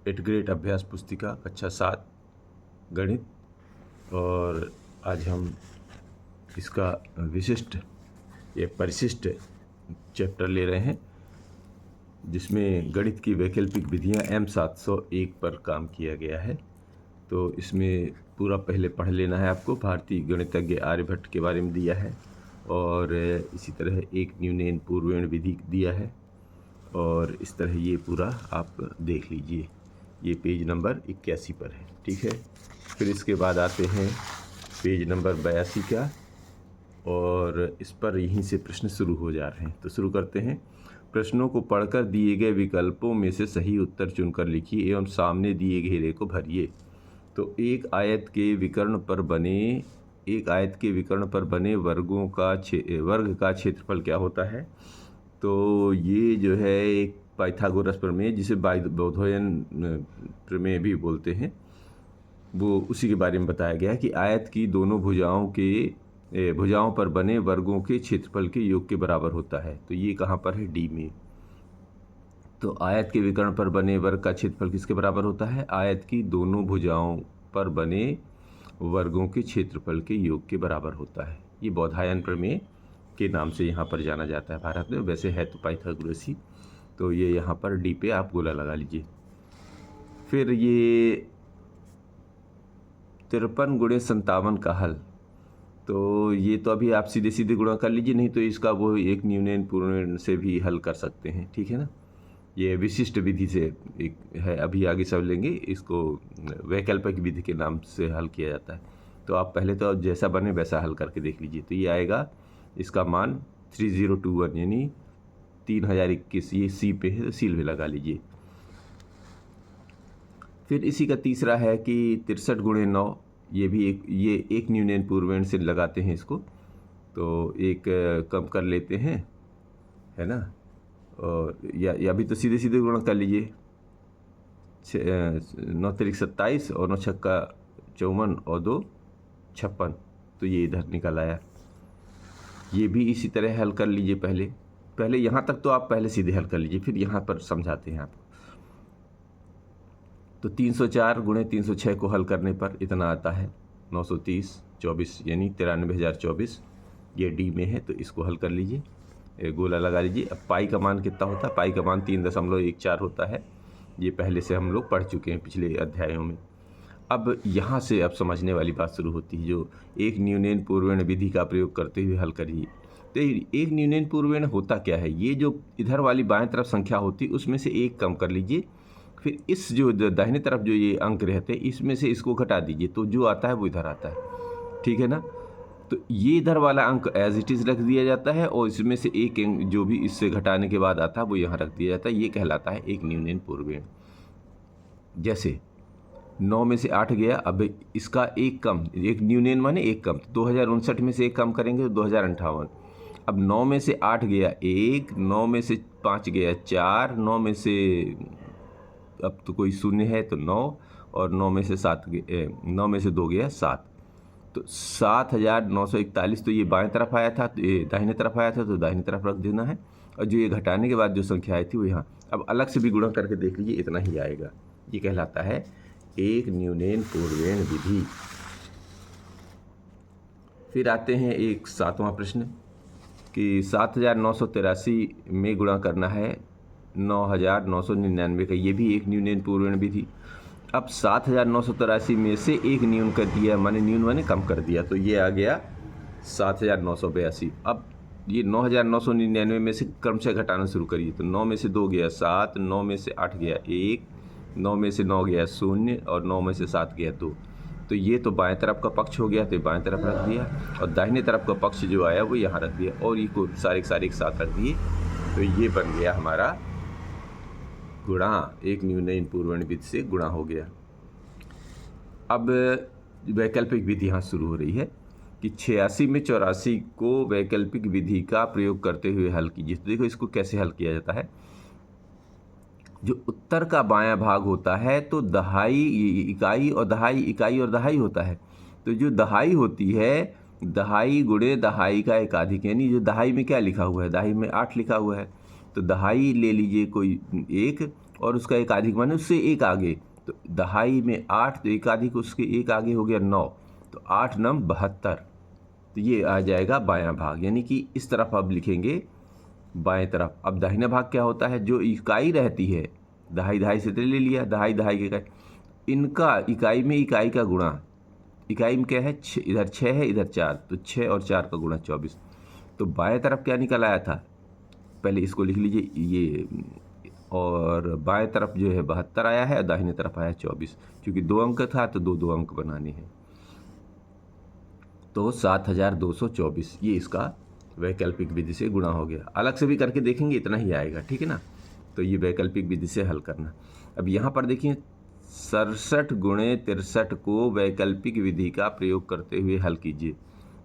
Eight grade अभ्यास पुस्तिका कक्षा 7 गणित। और आज हम इसका विशिष्ट या परिशिष्ट चैप्टर ले रहे हैं, जिसमें गणित की वैकल्पिक विधियां M701 पर काम किया गया है। तो इसमें पूरा पहले पढ़ लेना है आपको। भारतीय गणितज्ञ आर्यभट्ट के बारे में दिया है, और इसी तरह एक न्यूनयन पूर्वेण विधि दिया है, और इस तरह ये पूरा आप देख लीजिए। ये पेज नंबर 81 पर है, ठीक है। फिर इसके बाद आते हैं पेज नंबर 82 का, और इस पर यहीं से प्रश्न शुरू हो जा रहे हैं। तो शुरू करते हैं। प्रश्नों को पढ़कर दिए गए विकल्पों में से सही उत्तर चुनकर लिखिए एवं सामने दिए घेरे को भरिए। तो एक आयत के विकर्ण पर बने वर्ग का क्षेत्रफल क्या होता है? तो ये जो है एक पाइथागोरस प्रमेय, जिसे बोधोयन प्रमेय भी बोलते हैं, वो उसी के बारे में बताया गया है कि आयत की दोनों भुजाओं पर बने वर्गों के क्षेत्रफल के योग के बराबर होता है। तो ये कहाँ पर है? डी में। तो आयत के विकर्ण पर बने वर्ग का क्षेत्रफल किसके बराबर होता है? आयत की दोनों भुजाओं पर बने वर्गों के क्षेत्रफल के योग के बराबर होता है। ये बोधायन प्रमेय के नाम से यहाँ पर जाना जाता है भारत में। वैसे है तो पाइथागोरसी। तो ये यहाँ पर डी पे आप गोला लगा लीजिए। फिर ये 53 गुणे 57 का हल। तो ये तो अभी आप सीधे सीधे गुणा कर लीजिए, नहीं तो इसका वो एक न्यूनयन पूर्णयन से भी हल कर सकते हैं, ठीक है ना। ये विशिष्ट विधि से एक है, अभी आगे सब लेंगे। इसको वैकल्पिक विधि के नाम से हल किया जाता है। तो आप पहले तो जैसा बने वैसा हल करके देख लीजिए। तो ये आएगा, इसका मान 3021 यानी 3021। ये सी पे है तो सील भी लगा लीजिए। फिर इसी का तीसरा है कि 63 गुणे 9। ये एक न्यूनयन पूर्वेण से लगाते हैं इसको। तो एक कम कर लेते हैं, है ना। और या भी तो सीधे सीधे गुणा कर लीजिए। 9 तिरिक 27 और 9 छक्का 54 और 2 56। तो ये इधर निकल आया। ये भी इसी तरह हल कर लीजिए। पहले यहाँ तक तो आप पहले सीधे हल कर लीजिए, फिर यहाँ पर समझाते हैं आप। तो 304 गुणे 306 को हल करने पर इतना आता है 930 24 यानी 93,024। ये डी में है, तो इसको हल कर लीजिए, गोला लगा लीजिए। अब पाई का मान कितना होता है? पाई का मान 3.14 होता है। ये पहले से हम लोग पढ़ चुके हैं पिछले अध्यायों में। अब यहाँ से अब समझने वाली बात शुरू होती है, जो एक न्यूनयन पूर्वेण विधि का प्रयोग करते हुए हल करिए। तो एक न्यूनयन पूर्वेण होता क्या है? ये जो इधर वाली बाएं तरफ संख्या होती है उसमें से एक कम कर लीजिए, फिर इस जो दाहिने तरफ जो ये अंक रहते हैं इसमें से इसको घटा दीजिए, तो जो आता है वो इधर आता है, ठीक है ना। तो ये इधर वाला अंक एज इट इज़ रख दिया जाता है, और इसमें से एक अंक जो भी इससे घटाने के बाद आता है वो यहाँ रख दिया जाता है। ये कहलाता है एक न्यूनयन पूर्वेण। जैसे 9 में से 8 गया, अब इसका एक कम, एक न्यूनयन माने एक कम, तो 2059 में से एक कम करेंगे तो 2058। अब 9 में से 8 गया 1, 9 में से 5 गया 4, 9 में से अब तो कोई शून्य है तो 9, और 9 में से 2 गया 7। तो 7,941। तो ये बाएं तरफ आया था, तो ये दाहिने तरफ आया था, तो दाहिने तरफ रख देना है। और जो ये घटाने के बाद जो संख्या आई थी वो यहाँ। अब अलग से भी गुणा करके देख लीजिए, इतना ही आएगा। ये कहलाता है एक न्यूनयन पूर्वेण विधि। फिर आते हैं एक 7वां प्रश्न कि 7,983 में गुणा करना है 9,999 का। ये भी एक न्यूनयन पूर्वेण विधि। अब 7,983 में से एक न्यून कर दिया, न्यून माने कम कर दिया, तो ये आ गया 7,982। अब ये 9,999 में से क्रम से घटाना शुरू करिए। तो 9 में से 2 गया 7, 9 में से 8 गया 1, 9 में से 9 गया 0, और 9 में से 7 गया 2। तो ये तो बाएं तरफ का पक्ष हो गया, तो बाएं तरफ रख दिया, और दाहिने तरफ का पक्ष जो आया वो यहाँ रख दिया, और ये को सारे एक साथ रख दिए। तो ये बन गया हमारा गुणा, एक न्यूनयन पूर्वेण विधि से गुणा हो गया। अब वैकल्पिक विधि यहाँ शुरू हो रही है कि 86 में 84 को वैकल्पिक विधि का प्रयोग करते हुए हल कीजिए। तो देखो इसको कैसे हल किया जाता है। जो उत्तर का बायां भाग होता है तो दहाई इकाई और दहाई होता है। तो जो दहाई होती है, दहाई गुणे दहाई का एकाधिक, यानी जो दहाई में क्या लिखा हुआ है, दहाई में 8 लिखा हुआ है, तो दहाई ले लीजिए कोई एक, और उसका एकाधिक माने उससे एक आगे, तो दहाई में 8 तो एकाधिक उसके एक आगे हो गया 9, तो 8 9 72, तो ये आ जाएगा बायां भाग। यानी कि इस तरफ अब लिखेंगे बाएं तरफ। अब दाहिना भाग क्या होता है, जो इकाई रहती है, दहाई दहाई से तो ले लिया, दहाई दहाई के इकाई, इनका इकाई में इकाई का गुणा, इकाई में क्या है इधर 6 है इधर 4, तो 6 और 4 का गुणा 24। तो बाएं तरफ क्या निकल आया था, पहले इसको लिख लीजिए ये, और बाएं तरफ जो है 72 आया है और दाहिने तरफ आया 24, क्योंकि 2 अंक था तो दो अंक बनाने हैं। तो 7224 ये इसका वैकल्पिक विधि से गुणा हो गया। अलग से भी करके देखेंगे इतना ही आएगा, ठीक है ना। तो ये वैकल्पिक विधि से हल करना। अब यहाँ पर देखिए 67 गुणे 63 को वैकल्पिक विधि का प्रयोग करते हुए हल कीजिए।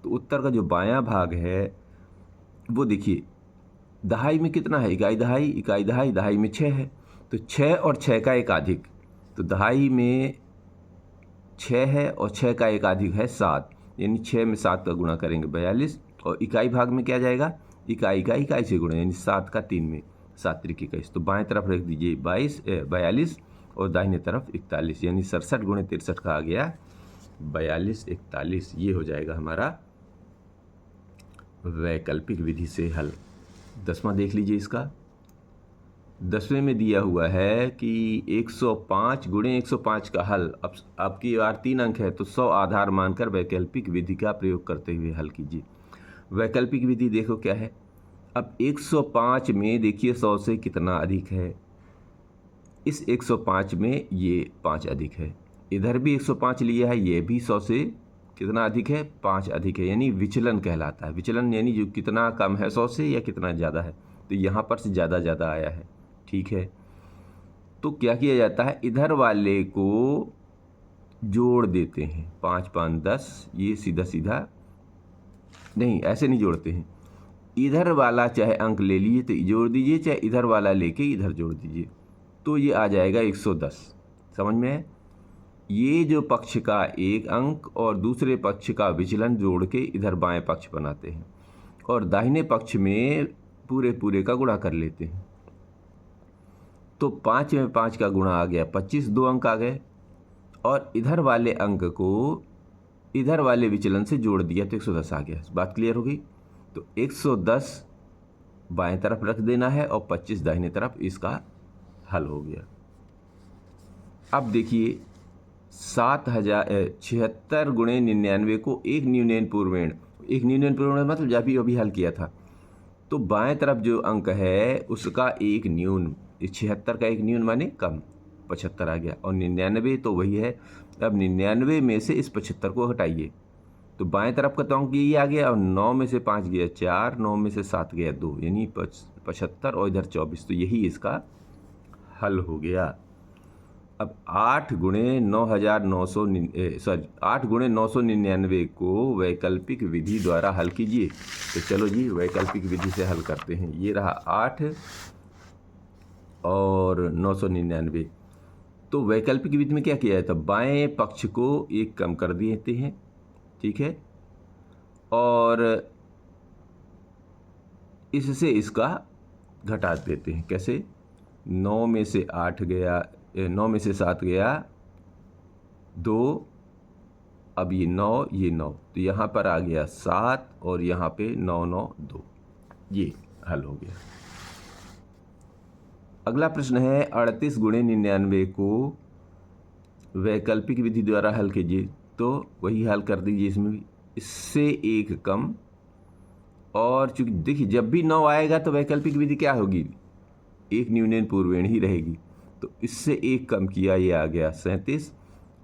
तो उत्तर का जो बायां भाग है वो देखिए, दहाई में कितना है, इकाई दहाई, दहाई में 6 है, तो 6 और 6 का एकाधिक, तो दहाई में 6 है और 6 का एकाधिक है 7, यानी 6 में 7 का गुणा करेंगे 42, और इकाई भाग में क्या जाएगा, इकाई का इकाई से गुणा, यानी 7 का 3 में 7 त्रिक 21, तो बाएं तरफ रख दीजिए 42 और दाहिने तरफ 41, यानी 67 गुणे 63 का आ गया 42 41। ये हो जाएगा हमारा वैकल्पिक विधि से हल। 10वां देख लीजिए इसका। 10वें में दिया हुआ है कि 105 गुणे 105 का हल। अब आपकी बार 3 अंक है तो 100 आधार मानकर वैकल्पिक विधि का प्रयोग करते हुए हल कीजिए। वैकल्पिक विधि देखो क्या है। अब 105 में देखिए 100 से कितना अधिक है, इस 105 में ये 5 अधिक है, इधर भी 105 लिया है, ये भी 100 से कितना अधिक है, 5 अधिक है, यानी विचलन कहलाता है। विचलन यानी जो कितना कम है 100 से या कितना ज़्यादा है, तो यहाँ पर से ज़्यादा आया है, ठीक है। तो क्या किया जाता है, इधर वाले को जोड़ देते हैं, 5 5 10, ये सीधा सीधा नहीं, ऐसे नहीं जोड़ते हैं, इधर वाला चाहे अंक ले लीजिए तो जोड़ दीजिए, चाहे इधर वाला लेके इधर जोड़ दीजिए, तो ये आ जाएगा 110। समझ में है। ये जो पक्ष का एक अंक और दूसरे पक्ष का विचलन जोड़ के इधर बाएं पक्ष बनाते हैं, और दाहिने पक्ष में पूरे का गुणा कर लेते हैं। तो 5 में 5 का गुणा आ गया 25, 2 अंक आ गए, और इधर वाले अंक को इधर वाले विचलन से जोड़ दिया तो 110 आ गया। बात क्लियर हो गई। तो 110 बाएं तरफ रख देना है और 25 दाहिने तरफ, इसका हल हो गया। अब देखिए 76 गुणे 99 को एक न्यूनयन पूर्वेण, एक न्यूनयन पूर्वेण मतलब जब भी अभी हल किया था, तो बाएं तरफ जो अंक है उसका एक न्यून, 76 का एक न्यून माने कम, 75 आ गया, और 99 तो वही है। अब 99 में से इस 75 को हटाइए, तो बाएं तरफ का तो अंक यही आ गया, और 9 में से 5 गया 4, 9 में से 7 गया 2, यानी 75 और इधर 24, तो यही इसका हल हो गया। अब 8 गुणे 999 को वैकल्पिक विधि द्वारा हल कीजिए। तो चलो जी वैकल्पिक विधि से हल करते हैं। ये रहा 8 और 999। तो वैकल्पिक विधि में क्या किया जाता है, बाएं पक्ष को एक कम कर देते हैं, ठीक है, और इससे इसका घटा देते हैं। कैसे, 9 में से 8 गया, 9 में से 7 गया 2, अब ये 9, तो यहाँ पर आ गया 7 और यहाँ पे 9 9 2, ये हल हो गया। अगला प्रश्न है 38 गुणे 99 को वैकल्पिक विधि द्वारा हल कीजिए। तो वही हल कर दीजिए, इसमें भी इससे एक कम, और चूंकि देखिए जब भी 9 आएगा तो वैकल्पिक विधि क्या होगी, एक न्यूनयन पूर्वेण ही रहेगी। तो इससे एक कम किया, ये आ गया 37,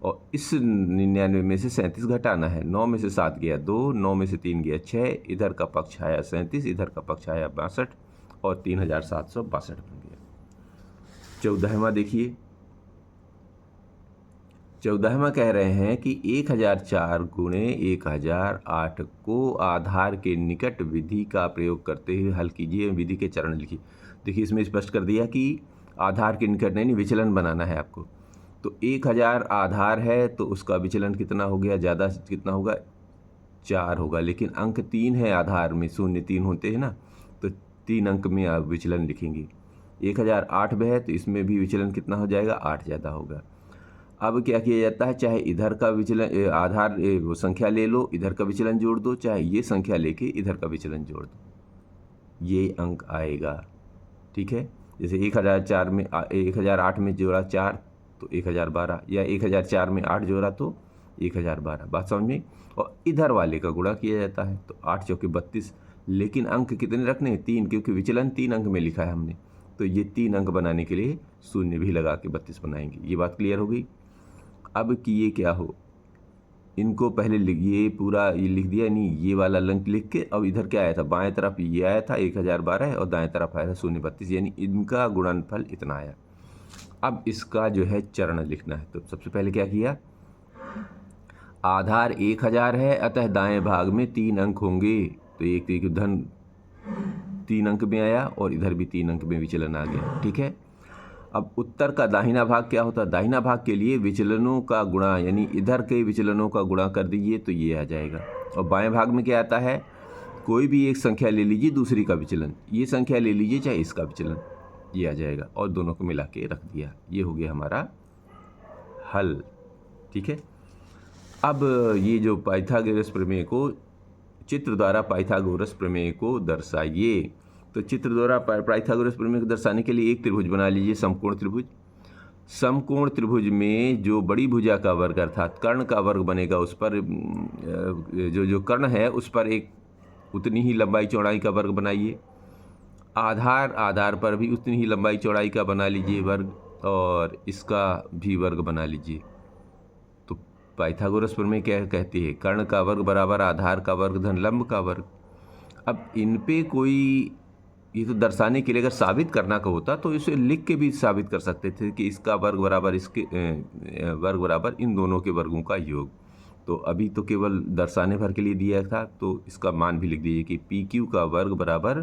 और इस 99 में से 37 घटाना है। 9 में से 7 गया 2, 9 में से 3 गया 6, इधर का पक्ष आया 37, इधर का पक्ष आया 62, और 3762 बन गया। 14वां देखिए, 14वां कह रहे हैं कि 1004 गुणे 1008 को आधार के निकट विधि का प्रयोग करते हुए हल कीजिए। विधि के चरण लिखिए। देखिए इसमें स्पष्ट कर दिया कि आधार के निकट नहीं, विचलन बनाना है आपको। तो 1000 आधार है तो उसका विचलन कितना हो गया, ज़्यादा कितना होगा, 4 होगा, लेकिन अंक 3 है आधार में, 0 3 होते हैं ना, तो 3 अंक में आप विचलन लिखेंगे। 1008 में है तो इसमें भी विचलन कितना हो जाएगा, 8 ज़्यादा होगा। अब क्या किया जाता है, चाहे इधर का विचलन आधार वो संख्या ले लो, इधर का विचलन जोड़ दो, चाहे ये संख्या लेके इधर का विचलन जोड़ दो, ये अंक आएगा। ठीक है, जैसे 1008 में जोड़ा 4 तो 1012, या 1004 में 8 जोड़ा तो 1012, बात समझ में। और इधर वाले का गुणा किया जाता है तो 8 चौके 32, लेकिन अंक कितने रखने हैं, 3, क्योंकि विचलन 3 अंक में लिखा है हमने, तो ये 3 अंक बनाने के लिए शून्य भी लगा के 32 बनाएंगे। ये बात क्लियर हो गई। अब कि ये क्या हो, इनको पहले ये पूरा ये लिख दिया, नहीं ये वाला अंक लिख के, अब इधर क्या आया था, बाएं तरफ ये आया था 1012 और दाएं तरफ आया था 032, यानी इनका गुणनफल इतना आया। अब इसका जो है चरण लिखना है, तो सबसे पहले क्या किया, आधार 1000 है, अतः दाएं भाग में 3 अंक होंगे, तो एक धन 3 अंक में आया और इधर भी 3 अंक में विचलन आ गया। ठीक है, अब उत्तर का दाहिना भाग क्या होता है, दाहिना भाग के लिए विचलनों का गुणा, यानी इधर के विचलनों का गुणा कर दीजिए तो ये आ जाएगा। और बाएं भाग में क्या आता है, कोई भी एक संख्या ले लीजिए, दूसरी का विचलन, ये संख्या ले लीजिए चाहे इसका विचलन, ये आ जाएगा, और दोनों को मिला के रख दिया। ये हो गया हमारा हल। ठीक है, अब ये जो पाइथागोरस प्रमेय को, चित्र द्वारा पाइथागोरस प्रमेय को दर्शाइए। तो चित्र द्वारा पाइथागोरस प्रमेय को दर्शाने के लिए एक त्रिभुज बना लीजिए, समकोण त्रिभुज। समकोण त्रिभुज में जो बड़ी भुजा का वर्ग अर्थात कर्ण का वर्ग बनेगा, उस पर जो कर्ण है उस पर एक उतनी ही लंबाई चौड़ाई का वर्ग बनाइए। आधार पर भी उतनी ही लंबाई चौड़ाई का बना लीजिए वर्ग, और इसका भी वर्ग बना लीजिए। तो पाइथागोरस प्रमेय क्या कहती है, कर्ण का वर्ग बराबर आधार का वर्ग धन लंब का वर्ग। अब इन पे कोई, ये तो दर्शाने के लिए अगर साबित करना का होता तो इसे लिख के भी साबित कर सकते थे कि इसका वर्ग बराबर इसके वर्ग बराबर इन दोनों के वर्गों का योग। तो अभी तो केवल दर्शाने भर के लिए दिया था, तो इसका मान भी लिख दीजिए कि पी क्यू का वर्ग बराबर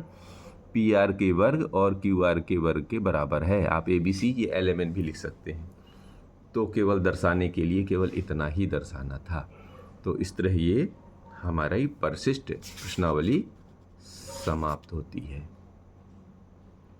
पी आर के वर्ग और क्यू आर के वर्ग के बराबर है। आप ए बी सी ये एलिमेंट भी लिख सकते हैं। तो केवल दर्शाने के लिए केवल इतना ही दर्शाना था। तो इस तरह ये हमारी परिशिष्ट प्रश्नावली समाप्त होती है।